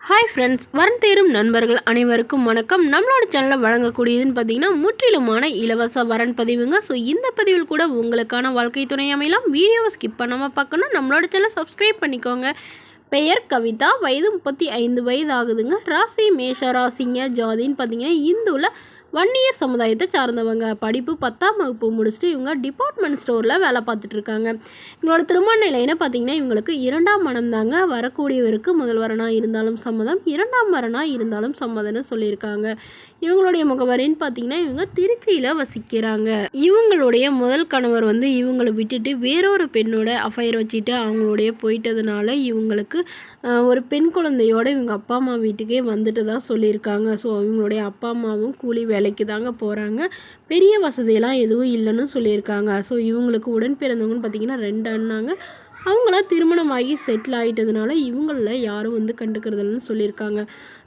Hi friends, வரன் தேரும் நண்பர்கள் அனைவருக்கும் வணக்கம். நம்மளோட சேனலில் வழங்கக்கூடியதுன்னு பார்த்தீங்கன்னா முற்றிலுமான இலவச வரன் பதிவுங்க. ஸோ இந்த பதிவில் கூட உங்களுக்கான வாழ்க்கை துணை அமையலாம். வீடியோவை ஸ்கிப் பண்ணாமல் பார்க்கணும். நம்மளோட சேனலை சப்ஸ்கிரைப் பண்ணிக்கோங்க. பெயர் கவிதா, வயது 35 வயது ஆகுதுங்க. ராசி மேஷ ராசிங்க. ஜாதின்னு பார்த்தீங்கன்னா இந்துவில் வன்னியர் சமுதாயத்தை சார்ந்தவங்க. படிப்பு 10ஆம் வகுப்பு முடிச்சுட்டு இவங்க டிபார்ட்மெண்ட் ஸ்டோரில் வேலை பார்த்துட்டு இருக்காங்க. இவங்களோட திருமண நிலைன்னு பார்த்தீங்கன்னா இவங்களுக்கு 2ஆம் மனம் தாங்க. வரக்கூடியவருக்கு முதல் வரனாக இருந்தாலும் சம்மதம், 2ஆம் வரனாக இருந்தாலும் சம்மதம்னு சொல்லியிருக்காங்க. இவங்களுடைய முகவரின்னு பார்த்தீங்கன்னா இவங்க திருச்சியில் வசிக்கிறாங்க. இவங்களுடைய முதல் கணவர் இவங்களை விட்டுட்டு வேறொரு பெண்ணோட அஃபையர் வச்சுட்டு அவங்களுடைய போயிட்டதுனால இவங்களுக்கு ஒரு பெண் குழந்தையோட இவங்க அப்பா அம்மா வீட்டுக்கே வந்துட்டு தான் சொல்லியிருக்காங்க. ஸோ இவங்களுடைய அப்பா அம்மாவும் கூலி வேலைக்கு தாங்க போகிறாங்க. பெரிய வசதியெல்லாம் எதுவும் இல்லைன்னு சொல்லியிருக்காங்க. ஸோ இவங்களுக்கு உடன் பிறந்தவங்கன்னு பார்த்தீங்கன்னா 2 அண்ணாங்க. அவங்களாம் திருமணமாகி செட்டில் ஆகிட்டதுனால இவங்களில் யாரும் கண்டுக்கிறதுன்னு சொல்லியிருக்காங்க.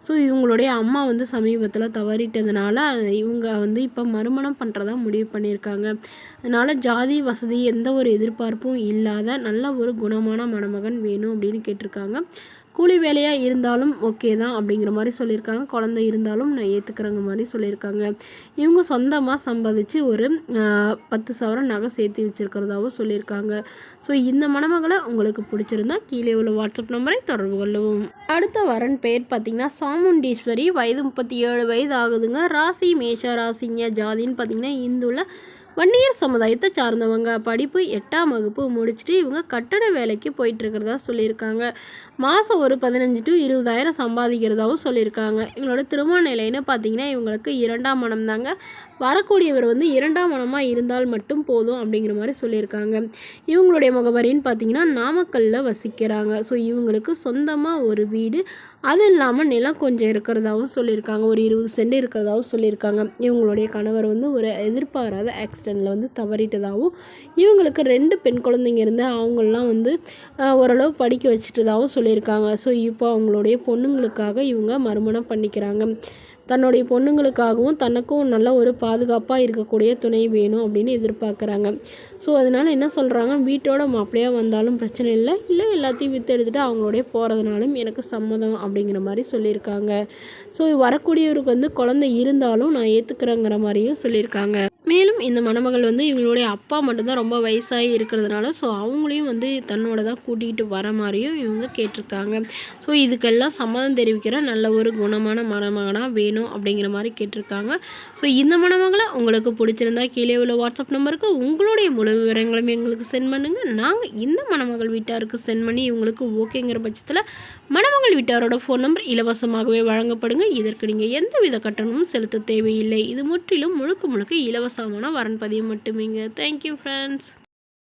ஸோ இவங்களுடைய அம்மா சமீபத்தில் தவறிட்டதுனால இவங்க இப்போ மறுமணம் பண்ணுறதா முடிவு பண்ணியிருக்காங்க. அதனால் ஜாதி வசதி எந்த ஒரு எதிர்பார்ப்பும் இல்லாத நல்ல ஒரு குணமான மணமகன் வேணும் அப்படின்னு கேட்டிருக்காங்க. கூலி வேலையாக இருந்தாலும் ஓகே தான் அப்படிங்கிற மாதிரி சொல்லியிருக்காங்க. குழந்தை இருந்தாலும் நான் ஏற்றுக்கிறங்க மாதிரி சொல்லியிருக்காங்க. இவங்க சொந்தமாக சம்பாதிச்சு ஒரு 10 சவரன் நகை சேர்த்து வச்சுருக்கிறதாவும் சொல்லியிருக்காங்க. ஸோ இந்த மணமகளை உங்களுக்கு பிடிச்சிருந்தா கீழே உள்ள வாட்ஸ்அப் நம்பரை தொடர்பு கொள்ளவும். அடுத்த வரன் பெயர் பார்த்திங்கன்னா சாமுண்டீஸ்வரி, வயது 37 வயது ஆகுதுங்க. ராசி மேஷ ராசிங்க. ஜாதின்னு பார்த்திங்கன்னா இந்துவில் வன்னியர் சமுதாயத்தை சார்ந்தவங்க. படிப்பு 8ஆம் வகுப்பு முடிச்சுட்டு இவங்க கட்டட வேலைக்கு போயிட்டுருக்கிறதா சொல்லியிருக்காங்க. மாதம் ஒரு 15 to 20,000 சம்பாதிக்கிறதாவும் சொல்லியிருக்காங்க. இவங்களோட திருமண நிலைன்னு பார்த்தீங்கன்னா இவங்களுக்கு 2ஆம் மனம் தாங்க. வரக்கூடியவர் 2ஆம் மனமாக இருந்தால் மட்டும் போதும் அப்படிங்கிற மாதிரி சொல்லியிருக்காங்க. இவங்களுடைய முகவரின்னு பார்த்தீங்கன்னா நாமக்கல்லில் வசிக்கிறாங்க. ஸோ இவங்களுக்கு சொந்தமாக ஒரு வீடு, அது இல்லாமல் நிலம் கொஞ்சம் இருக்கிறதாவும் சொல்லியிருக்காங்க. ஒரு 20 சென்ட் இருக்கிறதாவும் சொல்லியிருக்காங்க. இவங்களுடைய கணவர் ஒரு எதிர்பாராத ஆக்சிடெண்ட்டில் தவறிட்டதாகவும் இவங்களுக்கு 2 பெண் குழந்தைங்க இருந்து அவங்களெலாம் ஓரளவு படிக்க வச்சுட்டதாகவும் சொல்லியிருக்காங்க. ஸோ இப்போ அவங்களுடைய பொண்ணுங்களுக்காக இவங்க மறுமணம் பண்ணிக்கிறாங்க. தன்னுடைய பொண்ணுங்களுக்காகவும் தனக்கும் நல்ல ஒரு பாதுகாப்பாக இருக்கக்கூடிய துணை வேணும் அப்படின்னு எதிர்பார்க்குறாங்க. ஸோ அதனால் என்ன சொல்கிறாங்க, வீட்டோட மாப்பிள்ளையாக வந்தாலும் பிரச்சனை இல்லை, எல்லாத்தையும் விற்று எடுத்துகிட்டு அவங்களுடைய போகிறதுனாலும் எனக்கு சம்மதம் அப்படிங்கிற மாதிரி சொல்லியிருக்காங்க. ஸோ வரக்கூடியவருக்கு குழந்தை இருந்தாலும் நான் ஏற்றுக்கிறேங்கிற மாதிரியும் சொல்லியிருக்காங்க. மேலும் இந்த மணமகள் இவங்களுடைய அப்பா மட்டும்தான் ரொம்ப வயசாகி இருக்கிறதுனால ஸோ அவங்களையும் தன்னோட தான் கூட்டிகிட்டு வர மாதிரியும் இவங்க கேட்டிருக்காங்க. ஸோ இதுக்கெல்லாம் சம்மதம் தெரிவிக்கிற நல்ல ஒரு குணமான மணமகனாக வேணும் அப்படிங்கிற மாதிரி கேட்டிருக்காங்க. ஸோ இந்த மணமகளை உங்களுக்கு பிடிச்சிருந்தா கீழே உள்ள வாட்ஸ்அப் நம்பருக்கு உங்களுடைய முழு விவரங்களும் எங்களுக்கு சென்ட் பண்ணுங்கள். நாங்கள் இந்த மணமகள் வீட்டாருக்கு சென்ட் பண்ணி இவங்களுக்கு ஓகேங்கிற பட்சத்தில் மணமகள் வீட்டாரோட ஃபோன் நம்பர் இலவசமாகவே வழங்கப்படுங்க. இதற்கு நீங்கள் எந்தவித கட்டணமும் செலுத்த தேவையில்லை. இது முற்றிலும் முழுக்க இலவசமான வரன் பதிவு மட்டுமேங்க. Thank you friends.